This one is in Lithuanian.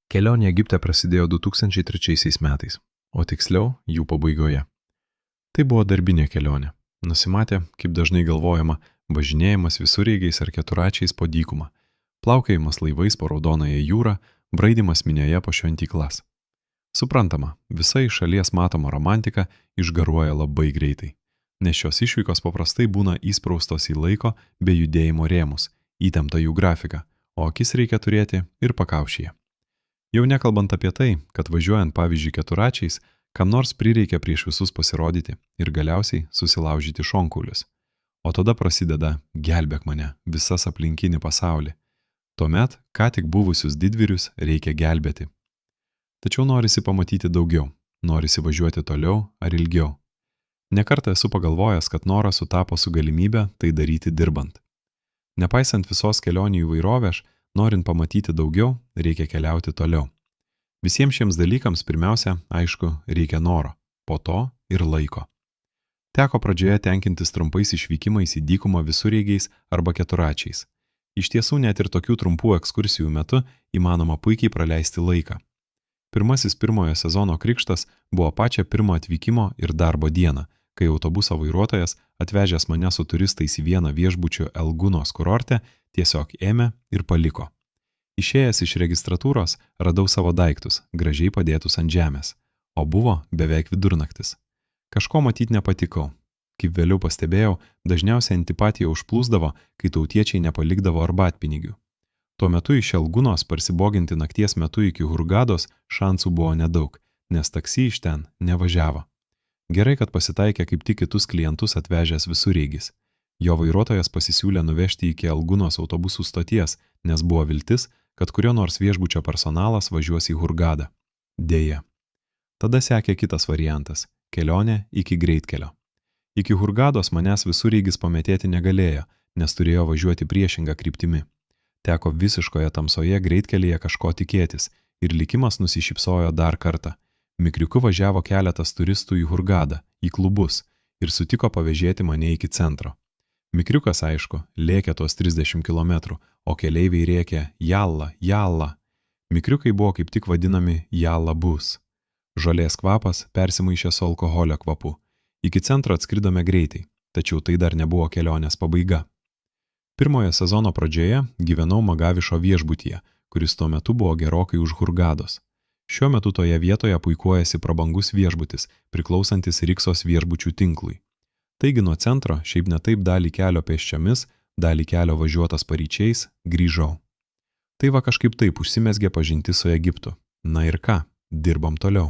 Kelionė Egipte prasidėjo 2003 metais, o tiksliau jų pabaigoje. Tai buvo darbinė kelionė. Nusimatė, kaip dažnai galvojama, važinėjimas visureigiais ar keturačiais po dykumą, plaukiojimas laivais po Raudonąją jūrą, braidymas minioje po šventyklas. Suprantama, visa iš šalies matoma romantika išgaruoja labai greitai, nes šios išvykos paprastai būna įspraustos į laiko bei judėjimo rėmus, įtemptą jų grafiką, o akis reikia turėti ir pakaušyje. Jau nekalbant apie tai, kad važiuojant pavyzdžiui keturačiais, kam nors prireikia prieš visus pasirodyti ir galiausiai susilaužyti šonkaulius. O tada prasideda gelbėk mane, visas aplinkinį pasaulį. Tuomet, ką tik buvusius didvyrius reikia gelbėti. Tačiau norisi pamatyti daugiau, norisi važiuoti toliau ar ilgiau. Nekartą esu pagalvojęs, kad noras sutapo su galimybė tai daryti dirbant. Nepaisant visos kelionių įvairovės, norint pamatyti daugiau, reikia keliauti toliau. Visiems šiems dalykams pirmiausia, aišku, reikia noro, po to ir laiko. Teko pradžioje tenkintis trumpais išvykimais į dykumą visureigiais arba keturačiais. Iš tiesų, net ir tokių trumpų ekskursijų metu įmanoma puikiai praleisti laiką. Pirmasis pirmojo sezono krikštas buvo pačią pirmą atvykimo ir darbo dieną, kai autobuso vairuotojas, atvežęs mane su turistais į vieną viešbučių Elgunos kurorte, tiesiog ėmė ir paliko. Išėjęs iš registratūros, radau savo daiktus, gražiai padėtus ant žemės, o buvo beveik vidurnaktis. Kažko matyt nepatikau. Kaip vėliau pastebėjau, dažniausiai antipatija užplūsdavo, kai tautiečiai nepalikdavo arbatpinigių. Tuo metu iš Elgunos parsiboginti nakties metu iki Hurgados šansų buvo nedaug, nes taksi iš ten nevažiavo. Gerai, kad pasitaikė kaip tik kitus klientus atvežęs visureigis. Jo vairuotojas pasisiūlė nuvežti iki Elgunos autobusų stoties, nes buvo viltis, kad kurio nors viešbučio personalas važiuos į Hurgadą. Deja. Tada sekė kitas variantas – kelionė iki greitkelio. Iki Hurgados manęs visureigis pametėti negalėjo, nes turėjo važiuoti priešingą kryptimi. Teko visiškoje tamsoje greitkelyje kažko tikėtis ir likimas nusišypsojo dar kartą. Mikriuku važiavo keletas turistų į Hurgadą, į klubus ir sutiko pavėžėti mane iki centro. Mikriukas, aišku, lėkė tos 30 km, o keleiviai rėkė jalla, jalla. Mikriukai buvo kaip tik vadinami jalla bus. Žolės kvapas persimaišė su alkoholio kvapu. Iki centro atskridome greitai, tačiau tai dar nebuvo kelionės pabaiga. Pirmojo sezono pradžioje gyvenau Magavišo viešbutyje, kuris tuo metu buvo gerokai už Hurgados. Šiuo metu toje vietoje puikuojasi prabangus viešbutis, priklausantis Riksos viešbučių tinklui. Taigi nuo centro, šiaip ne taip dalį kelio pėsčiomis, dalį kelio važiuotas paryčiais, grįžau. Tai va kažkaip taip užsimezgė pažintis su Egiptu. Na ir ką, dirbam toliau.